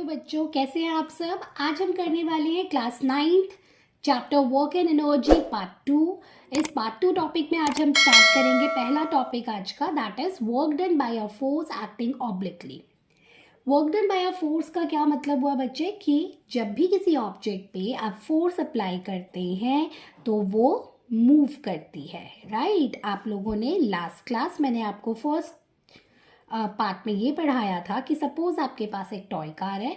Hello बच्चों, कैसे हैं आप सब। आज हम करने वाले हैं class 9th chapter work and energy part 2। इस पार्ट 2 टॉपिक में आज हम स्टार्ट करेंगे पहला टॉपिक आज का, that is work done by a force acting obliquely. Work done by a force का क्या मतलब हुआ बच्चे कि जब भी किसी ऑब्जेक्ट पे आप फोर्स अप्लाई करते हैं तो वो मूव करती है, राइट। आप लोगों ने लास्ट क्लास मैंने आपको फर्स्ट पार्ट में ये पढ़ाया था कि सपोज आपके पास एक टॉय कार है,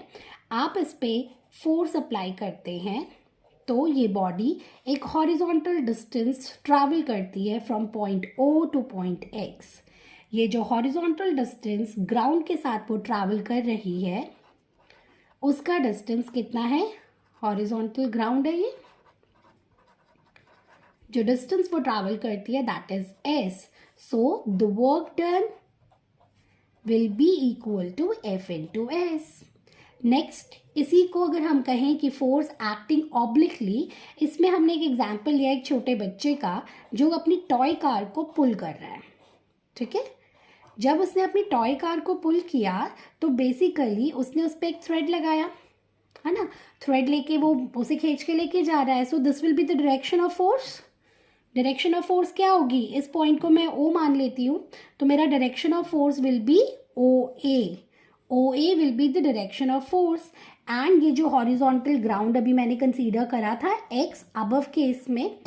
आप इस पे फोर्स अप्लाई करते हैं तो ये बॉडी एक हॉरिजॉन्टल डिस्टेंस ट्रैवल करती है from point O to point X. ये जो हॉरिजॉन्टल डिस्टेंस ग्राउंड के साथ वो ट्रैवल कर रही है उसका डिस्टेंस कितना है, हॉरिजॉन्टल ग्राउंड है, ये जो डिस्टेंस वो ट्रैवल करती है that is S. So the work done will be equal to F into S. Next, इसी को अगर हम कहें कि फोर्स एक्टिंग ऑब्लिकली, इसमें हमने एक एग्जाम्पल लिया एक छोटे बच्चे का जो अपनी टॉय कार को पुल कर रहा है, ठीक है। जब उसने अपनी टॉय कार को पुल किया तो बेसिकली उसने उस पर एक थ्रेड लगाया, है ना। थ्रेड लेके वो उसे खींच के लेके जा रहा है, सो this will be the direction of force. Direction of force क्या होगी, इस पॉइंट को मैं ओ मान लेती हूँ तो मेरा direction of force will be O A. O A will be the direction of force. And ये जो हॉरिजॉन्टल ग्राउंड अभी मैंने कंसीडर करा था एक्स अबव केस में,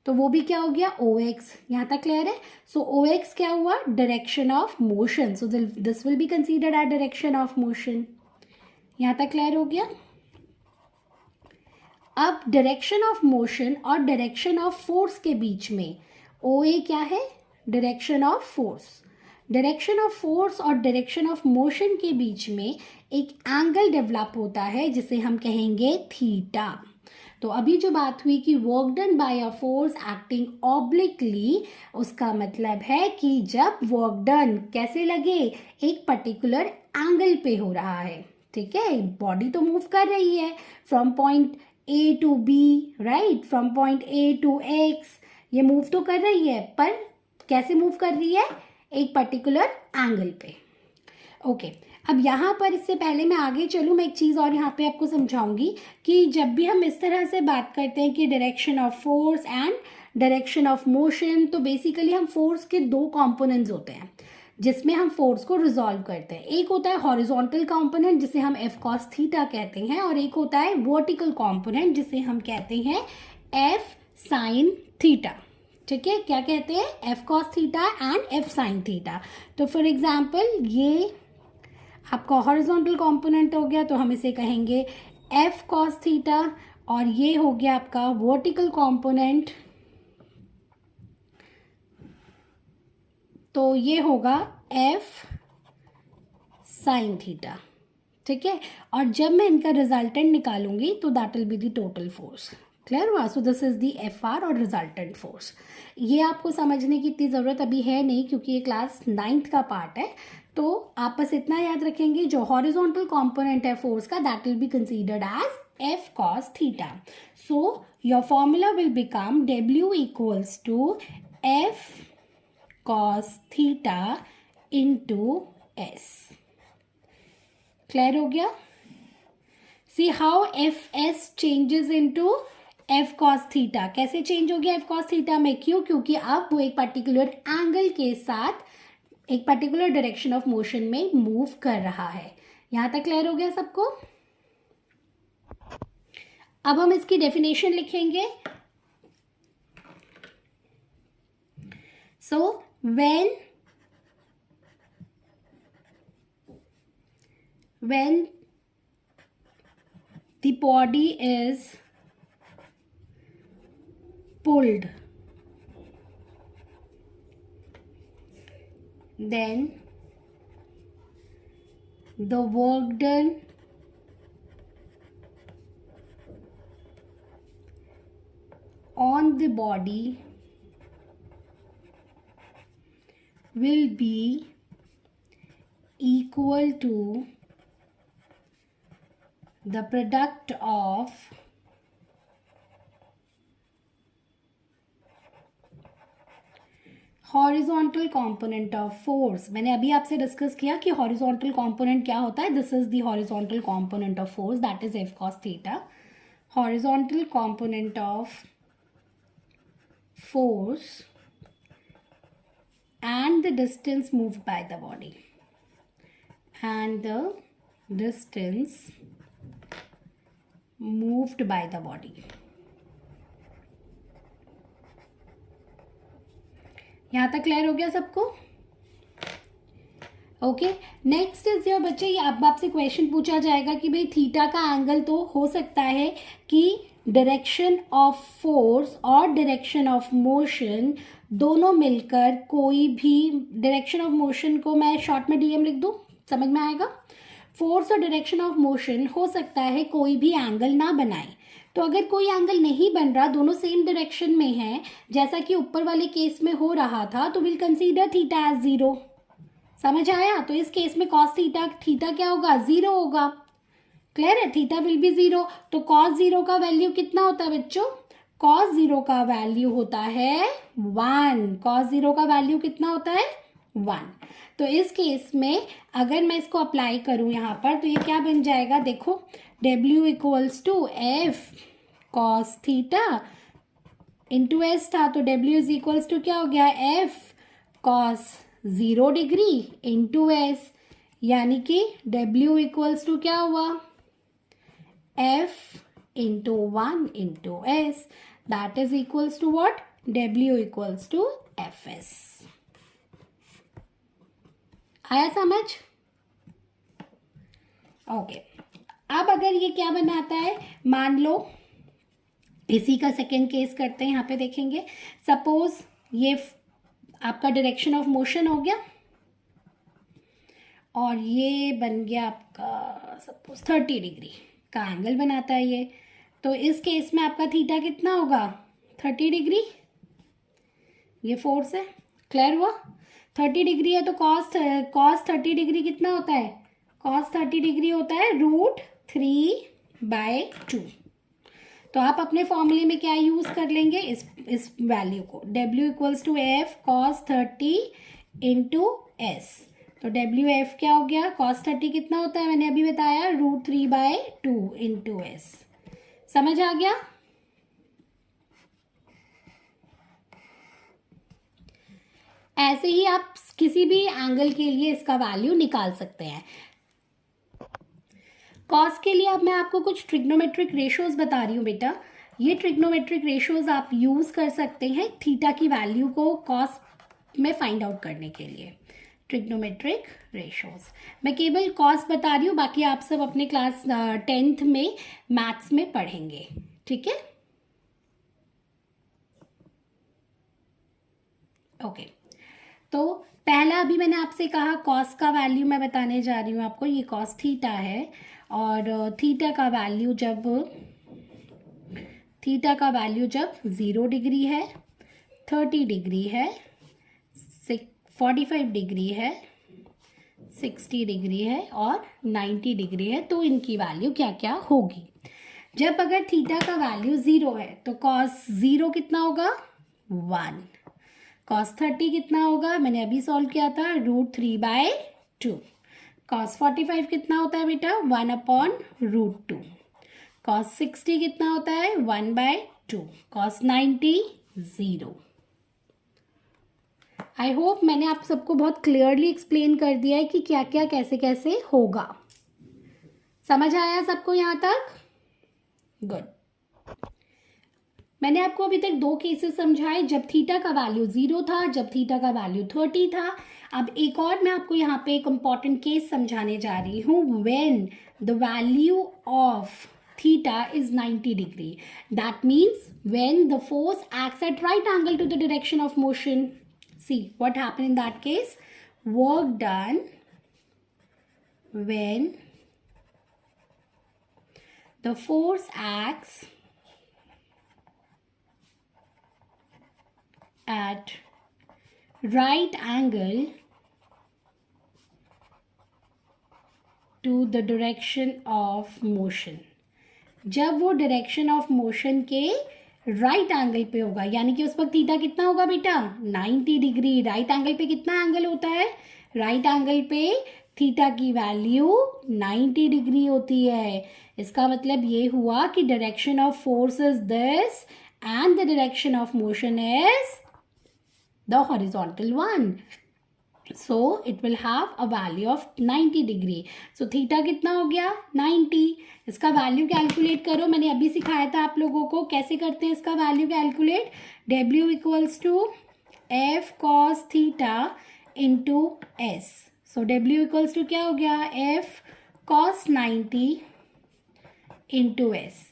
तो वो भी क्या हो गया ओ एक्स। यहाँ तक क्लियर है। सो ओ एक्स क्या हुआ, direction of motion, so this will be considered as direction of motion. यहाँ तक क्लियर हो गया। अब डायरेक्शन ऑफ मोशन और डायरेक्शन ऑफ फोर्स के बीच में ओ ए क्या है, direction of force. Direction of force और डायरेक्शन ऑफ मोशन के बीच में एक एंगल डेवलप होता है जिसे हम कहेंगे थीटा। तो अभी जो बात हुई कि work done by a force acting obliquely, उसका मतलब है कि जब वर्क डन कैसे लगे, एक पर्टिकुलर एंगल पे हो रहा है, ठीक है। बॉडी तो मूव कर रही है from point A to B, right, from point A to X, ये मूव तो कर रही है, पर कैसे मूव कर रही है, एक पर्टिकुलर एंगल पे। ओके, अब यहाँ पर इससे पहले मैं आगे चलूँ, मैं एक चीज़ और यहाँ पे आपको समझाऊंगी कि जब भी हम इस तरह से बात करते हैं कि direction of force and direction of motion, तो बेसिकली हम फोर्स के दो कंपोनेंट्स होते हैं जिसमें हम फोर्स को रिजॉल्व करते हैं। एक होता है हॉरिजॉन्टल कंपोनेंट जिसे हम एफ कॉस थीटा कहते हैं, और एक होता है वर्टिकल कंपोनेंट जिसे हम कहते हैं एफ साइन थीटा, ठीक है। क्या कहते हैं, F cos theta and F sine theta. तो फॉर एग्जाम्पल ये आपका हॉरिजॉन्टल कंपोनेंट हो गया तो हम इसे कहेंगे एफ कॉस थीटा, और ये हो गया आपका वर्टिकल कंपोनेंट, तो ये होगा एफ साइन थीटा, ठीक है। और जब मैं इनका रिजल्टेंट निकालूंगी तो that will be the total force. Clear हुआ। So this is the F R और रिजल्टेंट फोर्स। ये आपको समझने की इतनी ज़रूरत अभी है नहीं क्योंकि ये क्लास 9th का पार्ट है। तो आप बस इतना याद रखेंगे, जो हॉरिजॉन्टल कंपोनेंट है फोर्स का that will be considered as F cos theta. So your formula will become W equals to F cos theta into s। Clear हो गया। See how F S changes into F cos theta. कैसे change हो गया F cos theta में, क्यों, क्योंकि अब वो एक पर्टिकुलर एंगल के साथ एक पर्टिकुलर डायरेक्शन ऑफ मोशन में मूव कर रहा है। यहां तक क्लियर हो गया सबको। अब हम इसकी डेफिनेशन लिखेंगे। सो when the body is pulled, then the work done on the body will be equal to the product of horizontal component of force, मैंने अभी आपसे डिस्कस किया कि हॉरिजॉन्टल कंपोनेंट क्या होता है. This is the horizontal component of force, that is F cos theta. Horizontal component of force and the distance moved by the body, and the distance moved by the body. यहाँ तक clear हो गया सबको? Okay. Next is your बच्चे, ये अब आपसे question पूछा जाएगा कि भाई थीटा का एंगल तो हो सकता है कि डायरेक्शन ऑफ फोर्स और डायरेक्शन ऑफ मोशन दोनों मिलकर कोई भी, डायरेक्शन ऑफ मोशन को मैं शॉर्ट में डीएम लिख दूं, समझ में आएगा. फोर्स और डायरेक्शन ऑफ मोशन हो सकता है कोई भी एंगल ना बनाए. तो अगर कोई एंगल नहीं बन रहा, दोनों सेम डायरेक्शन में है, जैसा कि ऊपर वाले केस में हो रहा था, तो will consider theta as zero. समझ आया? तो इस केस में कॉस थीटा, थीटा क्या होगा? जीरो होगा. क्लियर है? Theta will be zero. तो कॉस जीरो का वैल्यू कितना होता है बच्चों? कॉस जीरो का वैल्यू होता है 1. कॉस जीरो का वैल्यू कितना होता है? 1. तो इस केस में अगर मैं इसको अप्लाई करूं यहाँ पर, तो ये क्या बन जाएगा? देखो, W equals to F cos theta into S था, तो W इज इक्वल्स टू क्या हो गया? F cos 0 degree into S, यानी कि W इक्वल्स टू क्या हुआ? F into 1 into S, that is equals to what? W equals to Fs. आया समझ? ओके. अब अगर ये क्या बनाता है, मान लो इसी का सेकेंड केस करते हैं. यहाँ पे देखेंगे, सपोज ये आपका डायरेक्शन ऑफ मोशन हो गया और ये बन गया आपका सपोज 30 डिग्री का एंगल बनाता है ये. तो इस केस में आपका थीटा कितना होगा? 30 डिग्री. ये फोर्स है. क्लियर हुआ? 30 डिग्री है तो कॉस 30 डिग्री कितना होता है? कॉस 30 डिग्री होता है √3/2. तो आप अपने फॉर्मूले में क्या यूज कर लेंगे? इस वैल्यू को, W equals to F cos 30 into S. तो डब्ल्यू एफ क्या हो गया? कॉस 30 कितना होता है? मैंने अभी बताया √3/2 इंटू एस. समझ आ गया? ऐसे ही आप किसी भी एंगल के लिए इसका वैल्यू निकाल सकते हैं. कॉस के लिए अब मैं आपको कुछ ट्रिग्नोमेट्रिक रेशियोज बता रही हूँ बेटा. ये ट्रिग्नोमेट्रिक रेशियोज आप यूज कर सकते हैं थीटा की वैल्यू को कॉस में फाइंड आउट करने के लिए. ट्रिग्नोमेट्रिक रेशियोज मैं केवल कॉस बता रही हूँ, बाकी आप सब अपने क्लास 10th में मैथ्स में पढ़ेंगे. ठीक है? ओके. तो पहला अभी मैंने आपसे कहा कॉस का वैल्यू मैं बताने जा रही हूँ आपको. ये कॉस थीटा है और थीटा का वैल्यू जब 0 डिग्री है, 30 डिग्री है, 45 डिग्री है, 60 डिग्री है और 90 डिग्री है, तो इनकी वैल्यू क्या क्या होगी. जब अगर थीटा का वैल्यू 0 है तो कॉस 0 कितना होगा? 1. कॉस 30 कितना होगा? मैंने अभी सॉल्व किया था √3/2. कॉस 45 कितना होता है बेटा? 1/√2. कॉस 60 कितना होता है? 1/2. कॉस 90 0. आई होप मैंने आप सबको बहुत क्लियरली एक्सप्लेन कर दिया है कि क्या क्या कैसे कैसे होगा. समझ आया सबको यहाँ तक? गुड. मैंने आपको अभी तक 2 केसेस समझाए, जब थीटा का वैल्यू 0 था, जब थीटा का वैल्यू 30 था. अब एक और मैं आपको यहाँ पे एक इम्पॉर्टेंट केस समझाने जा रही हूँ. When the value of theta is 90 degree, that means when the force acts at right angle to the direction of motion. See what happened in that case. Work done when the force acts at right angle to the direction of motion. जब वो direction of motion के right angle पे होगा, यानी कि उस वक्त theta कितना होगा बेटा 90 डिग्री। राइट एंगल पे कितना एंगल होता है, राइट एंगल पे थीटा की वैल्यू 90 डिग्री होती है। इसका मतलब ये हुआ कि direction of force is this and the direction of motion is the horizontal one, so it will have a value of 90 degree. so theta कितना हो गया 90। इसका वैल्यू कैलकुलेट करो, मैंने अभी सिखाया था आप लोगों को कैसे करते हैं इसका value calculate. W equals to F cos theta into S. So W equals to क्या हो गया F cos 90 into S.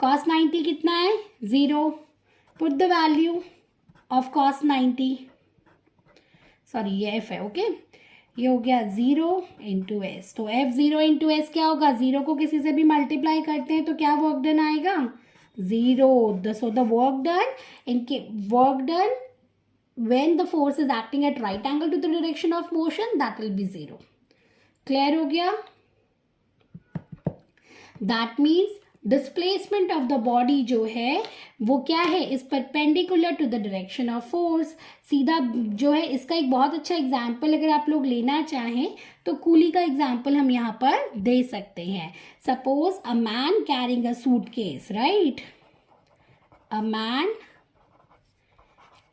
Cos 90 कितना है 0, put the value of cos 90, sorry ये एफ है, ओके ये हो गया 0 इंटू एस। तो एफ 0 इंटू एस क्या होगा, 0 को किसी से भी मल्टीप्लाई करते हैं तो क्या वर्क डन आएगा 0। So the work done when the force is acting at right angle to the direction of motion that will be 0। Clear हो गया। That means displacement of the body जो है वो क्या है is perpendicular to the direction of force. सीधा जो है इसका एक बहुत अच्छा एग्जाम्पल अगर आप लोग लेना चाहें तो कूली का एग्जाम्पल हम यहाँ पर दे सकते हैं। Suppose a man carrying a suitcase, right, a man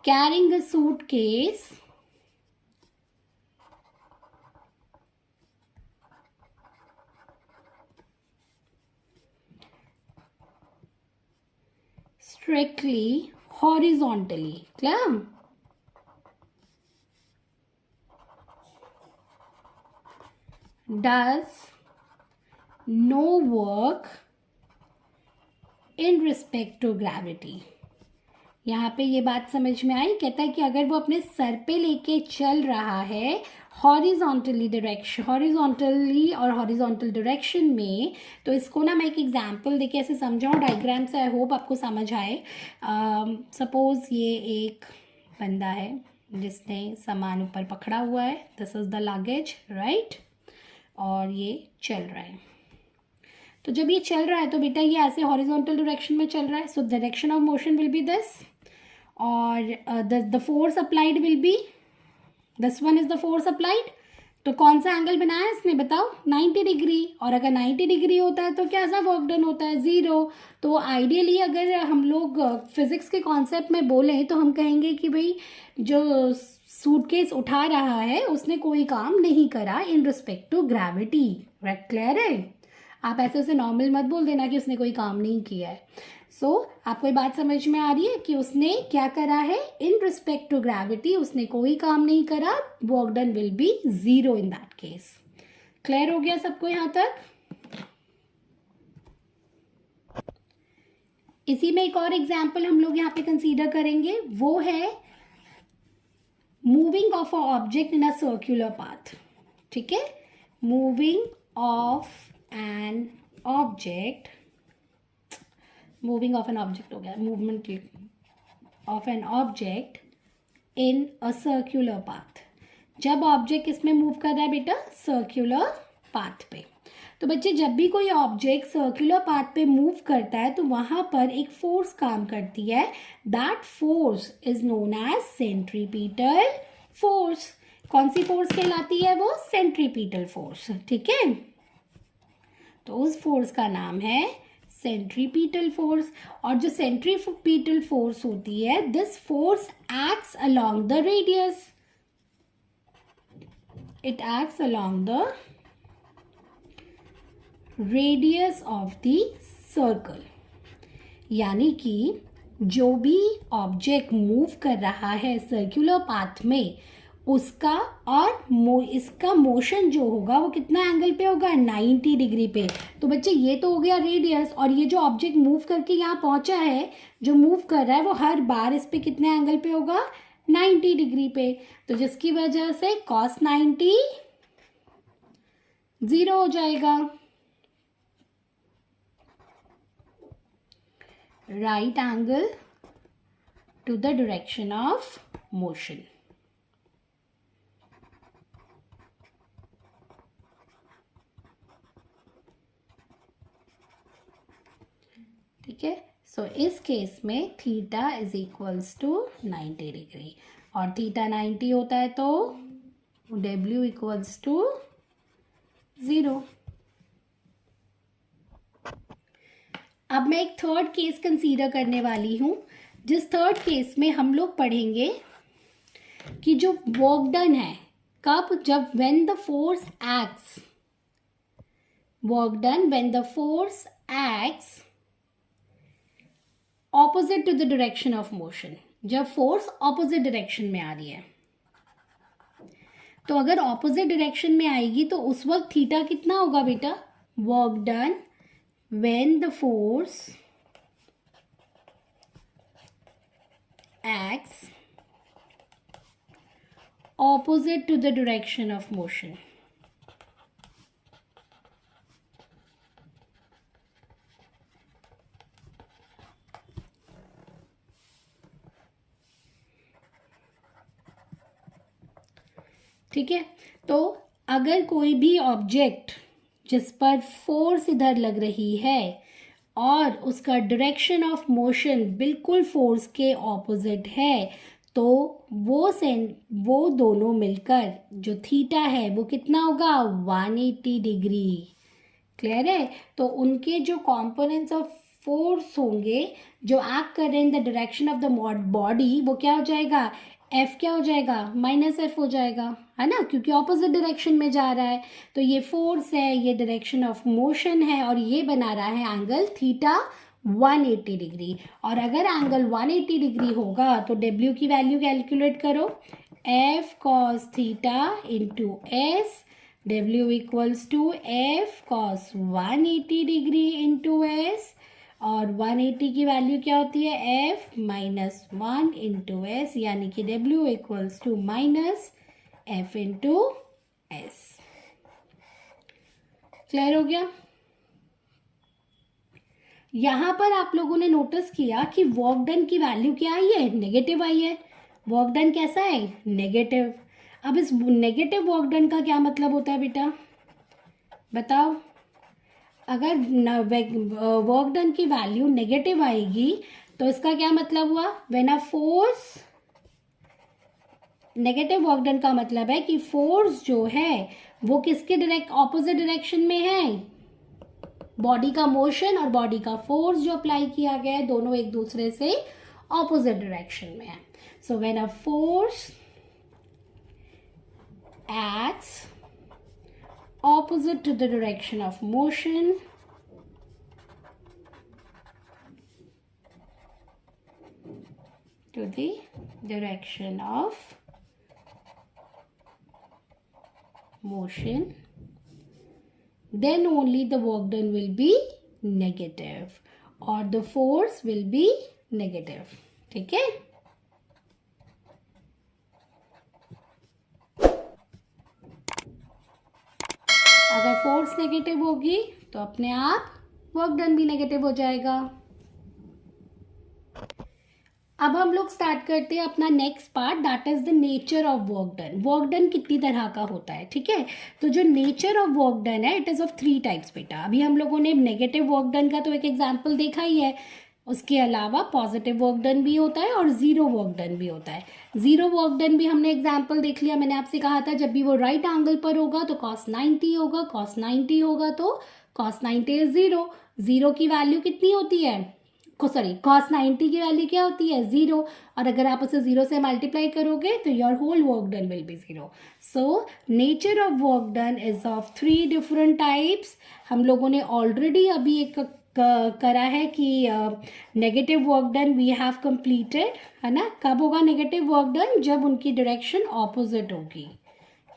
carrying a suitcase strictly horizontally, clear? Does no work in respect to gravity। यहाँ पे ये बात समझ में आई, कहता है कि अगर वो अपने सर पे लेके चल रहा है हॉरिजॉन्टली और हॉरिजॉन्टल डायरेक्शन में, तो इसको ना मैं एक एग्जांपल देके ऐसे समझाऊँ डायग्राम से, आई होप आपको समझ आए। सपोज ये एक बंदा है जिसने सामान ऊपर पकड़ा हुआ है, this is the luggage, right, और ये चल रहा है। तो जब ये चल रहा है तो बेटा ये ऐसे हॉरिजॉन्टल डायरेक्शन में चल रहा है, so direction of motion will be this, और the force applied will be this one is the force applied. तो कौन सा एंगल बनाया इसने बताओ 90 डिग्री, और अगर 90 डिग्री होता है तो क्या सा वर्क डन होता है 0। तो आइडियली अगर हम लोग फिजिक्स के कॉन्सेप्ट में बोलें तो हम कहेंगे कि भाई जो सूटकेस उठा रहा है उसने कोई काम नहीं करा in respect to gravity. Clear है, आप ऐसे उसे नॉर्मल मत बोल देना कि उसने कोई काम नहीं किया है। सो आपको ये बात समझ में आ रही है कि उसने क्या करा है इन रिस्पेक्ट टू ग्रेविटी, उसने कोई काम नहीं करा, work done will be 0 in that case. Clear हो गया सबको यहाँ तक। इसी में एक और एग्जाम्पल हम लोग यहाँ पे कंसीडर करेंगे, वो है moving of a object in a circular path. ठीक है, moving of an object, moving of an object हो गया, movement of an object in a circular path. जब ऑब्जेक्ट इसमें मूव कर रहा है बेटा सर्क्यूलर पाथ पे, तो बच्चे जब भी कोई ऑब्जेक्ट सर्क्यूलर पाथ पे मूव करता है तो वहां पर एक फोर्स काम करती है, that force is known as centripetal force. कौन सी फोर्स कहलाती है वो, सेंट्रीपिटल फोर्स। ठीक है, तो उस फोर्स का नाम है सेंट्रीपिटल फोर्स। और जो सेंट्रीपिटल फोर्स होती है, this force acts along the radius, it acts along the radius of the circle. यानी कि जो भी ऑब्जेक्ट मूव कर रहा है सर्कुलर पाथ में, उसका और इसका मोशन जो होगा वो कितना एंगल पे होगा 90 डिग्री पे। तो बच्चे ये तो हो गया रेडियस, और ये जो ऑब्जेक्ट मूव करके यहाँ पहुंचा है, जो मूव कर रहा है वो हर बार इस पे कितने एंगल पे होगा 90 डिग्री पे। तो जिसकी वजह से cos 90 0 हो जाएगा। Right angle to the direction of motion. ठीक है, सो इस केस में theta is equals to 90 degree, और थीटा 90 होता है तो W इक्वल्स टू 0। अब मैं एक थर्ड केस कंसीडर करने वाली हूँ, जिस थर्ड केस में हम लोग पढ़ेंगे कि जो वर्क डन है कब, जब when the force acts, work done when the force acts opposite to the direction of motion, जब फोर्स ऑपोजिट डायरेक्शन में आ रही है। तो अगर ऑपोजिट डायरेक्शन में आएगी तो उस वक्त थीटा कितना होगा बेटा, work done when the force acts opposite to the direction of motion। ठीक है, तो अगर कोई भी ऑब्जेक्ट जिस पर फोर्स इधर लग रही है और उसका डायरेक्शन ऑफ मोशन बिल्कुल फोर्स के ऑपोजिट है, तो वो दोनों मिलकर जो थीटा है वो कितना होगा, 180 डिग्री। क्लियर है? तो उनके जो कॉम्पोनेंट्स ऑफ फोर्स होंगे जो एक्ट कर रहे हैं in the direction of the body, वो क्या हो जाएगा, एफ क्या हो जाएगा, -F हो जाएगा, है ना, क्योंकि ऑपोजिट डायरेक्शन में जा रहा है। तो ये फोर्स है, ये डायरेक्शन ऑफ मोशन है, और ये बना रहा है एंगल थीटा 180 डिग्री। और अगर एंगल 180 डिग्री होगा तो W की वैल्यू कैलकुलेट करो, F cos theta into S, W equals to F cos 180 degree into S, और 180 की वैल्यू क्या होती है, F -1 इंटू S, यानी कि W equals to -F into S। Clear हो गया? यहाँ पर आप लोगों ने नोटिस किया कि वर्क डन की वैल्यू क्या आई है, नेगेटिव आई है। वर्क डन कैसा है, नेगेटिव। अब इस नेगेटिव वर्क डन का क्या मतलब होता है बेटा, बताओ। अगर वर्क डन की वैल्यू नेगेटिव आएगी तो इसका क्या मतलब हुआ, when a force, negative work done का मतलब है कि फोर्स जो है वो किसके ऑपोजिट डायरेक्शन में है, बॉडी का मोशन और बॉडी का फोर्स जो अप्लाई किया गया है दोनों एक दूसरे से ऑपोजिट डायरेक्शन में है। So when a force acts opposite to the direction of motion, to the direction of motion, then only the work done will be negative or the force will be negative। ठीक है, अगर force negative होगी तो अपने आप work done भी negative हो जाएगा। अब हम लोग स्टार्ट करते हैं अपना next part, that is the nature of work done. Work done कितनी तरह का होता है, ठीक है। तो जो नेचर ऑफ वर्क डन है, इट इज ऑफ 3 टाइप्स बेटा। अभी हम लोगों ने नेगेटिव वर्क डन का तो एक एग्जाम्पल देखा ही है, उसके अलावा पॉजिटिव वर्क डन भी होता है और जीरो वर्क डन भी होता है। जीरो वर्क डन भी हमने एग्जाम्पल देख लिया, मैंने आपसे कहा था जब भी वो राइट एंगल पर होगा तो cos 90 होगा, cos 90 होगा तो cos 90 इज 0। जीरो की वैल्यू कितनी होती है, cos 90 की वैल्यू क्या होती है, 0, और अगर आप उसे 0 से मल्टीप्लाई करोगे तो your whole work done will be 0। So nature of work done is of 3 different types. हम लोगों ने ऑलरेडी अभी एक करा है कि negative work done we have completed, है ना। कब होगा नेगेटिव वर्क डन, जब उनकी डायरेक्शन ऑपोजिट होगी।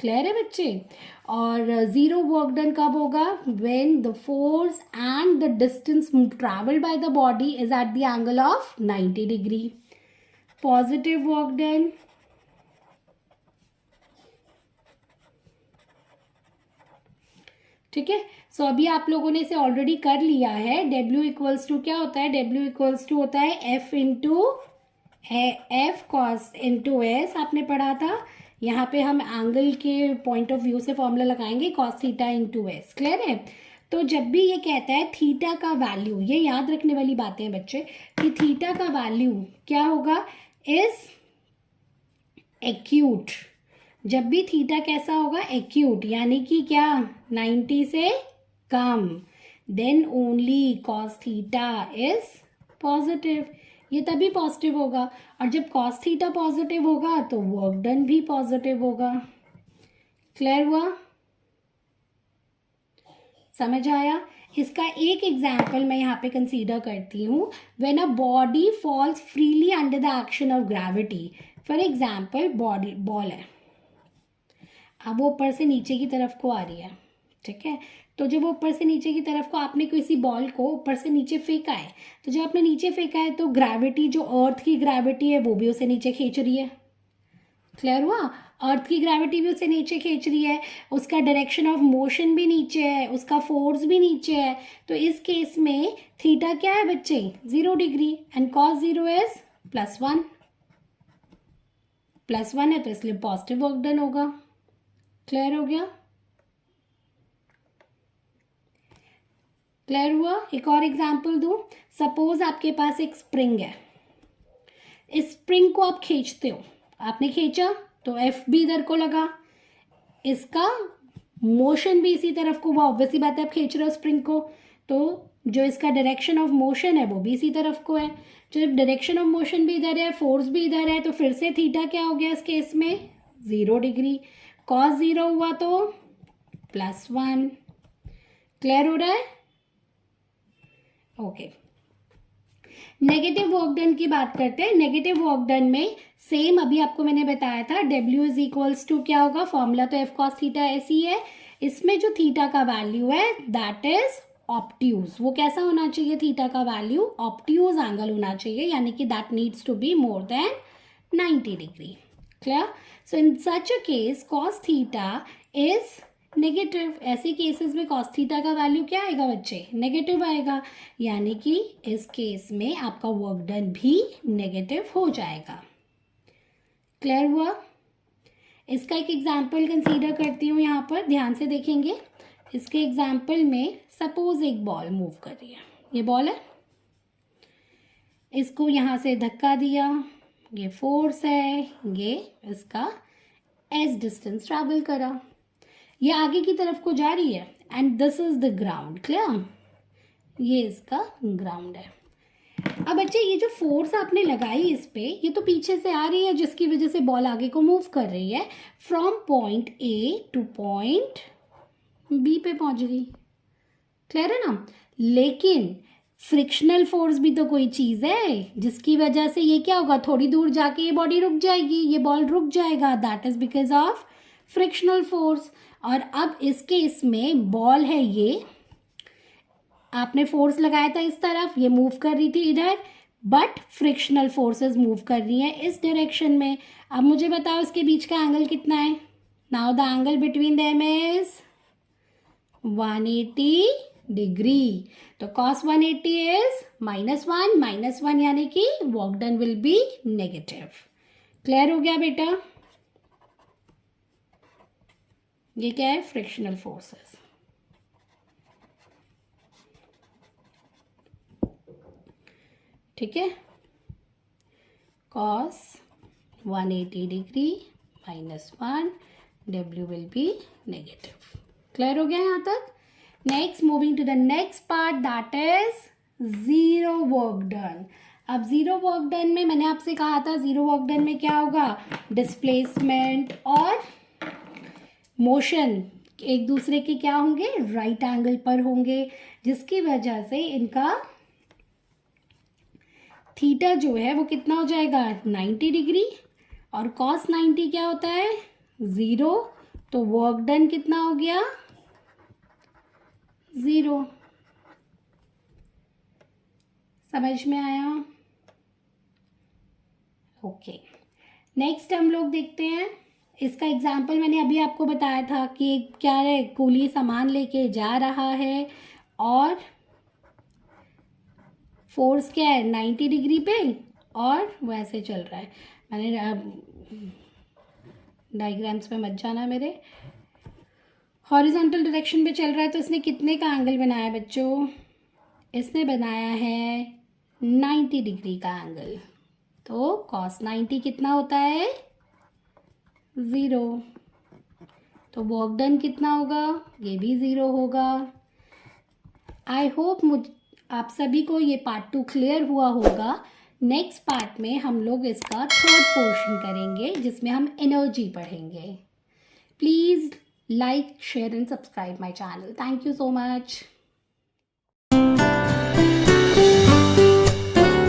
क्लियर है बच्चे। और जीरो वर्क डन कब होगा, when the force and the distance travelled by the body is at the angle of 90 degree. Positive work done, ठीक है। सो अभी आप लोगों ने इसे ऑलरेडी कर लिया है। W इक्वल्स टू क्या होता है, W इक्वल्स टू होता है F into F cos into S, आपने पढ़ा था। यहाँ पे हम एंगल के पॉइंट ऑफ व्यू से फॉर्मूला लगाएंगे cos theta into S। Clear है। तो जब भी ये कहता है थीटा का वैल्यू, ये याद रखने वाली बातें हैं बच्चे कि थीटा का वैल्यू क्या होगा, इज एक्यूट। जब भी थीटा कैसा होगा, एक्यूट, यानी कि क्या 90 से कम, then only cos theta is positive. ये तभी पॉजिटिव होगा, और जब कॉस थीटा पॉजिटिव होगा तो वर्क डन भी पॉजिटिव होगा। क्लियर हुआ, समझ आया? इसका एक एग्जाम्पल मैं यहाँ पे कंसीडर करती हूँ, when a body falls freely under the action of gravity. For example ball है, अब वो ऊपर से नीचे की तरफ को आ रही है, ठीक है। तो जब वो ऊपर से नीचे की तरफ को, आपने किसी बॉल को ऊपर से नीचे फेंका है, तो जब आपने नीचे फेंका है तो ग्रेविटी, जो अर्थ की ग्रेविटी है वो भी उसे नीचे खींच रही है। क्लियर हुआ? अर्थ की ग्रेविटी भी उसे नीचे खींच रही है, उसका डायरेक्शन ऑफ मोशन भी नीचे है, उसका फोर्स भी नीचे है। तो इस केस में थीटा क्या है बच्चे, 0 डिग्री, एंड कॉस 0 इज +1। +1 है तो इसलिए पॉजिटिव वर्क डन होगा। क्लियर हो गया? क्लियर हुआ? एक और एग्जाम्पल दूं। सपोज आपके पास एक स्प्रिंग है, इस स्प्रिंग को आप खींचते हो, आपने खींचा तो एफ भी इधर को लगा, इसका मोशन भी इसी तरफ को, वो ऑब्वियसली बात है आप खींच रहे हो स्प्रिंग को, तो जो इसका डायरेक्शन ऑफ मोशन है वो भी इसी तरफ को है। जब डायरेक्शन ऑफ मोशन भी इधर है, फोर्स भी इधर है, तो फिर से थीटा क्या हो गया इस केस में, 0 डिग्री। कॉस 0 हुआ तो +1। क्लियर हो रहा है? ओके। नेगेटिव वर्क डन की बात करते हैं। नेगेटिव वर्क डन में सेम अभी आपको मैंने बताया था, W इज इक्वल्स टू क्या होगा, फॉर्मूला तो एफ कॉस थीटा ऐसी है। इसमें जो थीटा का वैल्यू है दैट इज ऑब्ट्यूज। वो कैसा होना चाहिए, थीटा का वैल्यू ऑब्ट्यूज एंगल होना चाहिए, यानी कि that needs to be more than 90 degree. Clear? So in such a case cos theta is negative. ऐसे केसेस में कॉस थीटा का वैल्यू क्या आएगा बच्चे, नेगेटिव आएगा, यानी कि इस केस में आपका वर्क डन भी नेगेटिव हो जाएगा। क्लियर हुआ? इसका एक एग्जाम्पल कंसीडर करती हूँ, यहाँ पर ध्यान से देखेंगे। इसके एग्जाम्पल में सपोज एक बॉल मूव कर रही है, ये बॉल है, इसको यहाँ से धक्का दिया, ये फोर्स है, ये इसका एस डिस्टेंस ट्रैवल करा, ये आगे की तरफ को जा रही है, and this is the ground. Clear? ये इसका ग्राउंड है। अब बच्चे ये जो फोर्स आपने लगाई इस पे, ये तो पीछे से आ रही है, जिसकी वजह से बॉल आगे को मूव कर रही है, from point A to point B पे पहुंच गई। क्लियर है ना? लेकिन फ्रिक्शनल फोर्स भी तो कोई चीज है, जिसकी वजह से ये क्या होगा, थोड़ी दूर जाके ये बॉडी रुक जाएगी, ये बॉल रुक जाएगा, that is because of frictional force. और अब इस केस में बॉल है, ये आपने फोर्स लगाया था इस तरफ, ये मूव कर रही थी इधर, बट फ्रिक्शनल फोर्सेस मूव कर रही हैं इस डायरेक्शन में। अब मुझे बताओ इसके बीच का एंगल कितना है। Now the angle between them is 180 degree. तो cos 180 इज -1 यानी कि work done will be negative. Clear हो गया बेटा? ये क्या है, फ्रिक्शनल फोर्सेस। ठीक है, cos 180 degree -1, W will be negative. Clear हो गया यहाँ तक? Next, moving to the next part, that is zero work done. अब जीरो वर्क डन में मैंने आपसे कहा था, जीरो वर्क डन में क्या होगा, डिस्प्लेसमेंट और मोशन एक दूसरे के क्या होंगे, राइट एंगल पर होंगे, जिसकी वजह से इनका थीटा जो है वो कितना हो जाएगा, 90 डिग्री, और cos 90 क्या होता है, 0। तो वर्क डन कितना हो गया, 0। समझ में आया? ओके, नेक्स्ट हम लोग देखते हैं। इसका एग्जाम्पल मैंने अभी आपको बताया था कि क्या है, कूली सामान लेके जा रहा है और फोर्स क्या है 90 डिग्री पे, और वो ऐसे चल रहा है। मैंने डायग्राम्स में मत जाना मेरे। हॉरिजॉन्टल डायरेक्शन में चल रहा है तो इसने कितने का एंगल बनाया है बच्चों? इसने बनाया है 90 डिग्री का एंगल। तो कॉस 90 कितना होता है? 0। तो वर्क डन कितना होगा? ये भी 0 होगा। आई होप आप सभी को ये पार्ट 2 क्लियर हुआ होगा। नेक्स्ट पार्ट में हम लोग इसका थर्ड पोर्शन करेंगे जिसमें हम एनर्जी पढ़ेंगे। Please like, share and subscribe my channel. Thank you so much.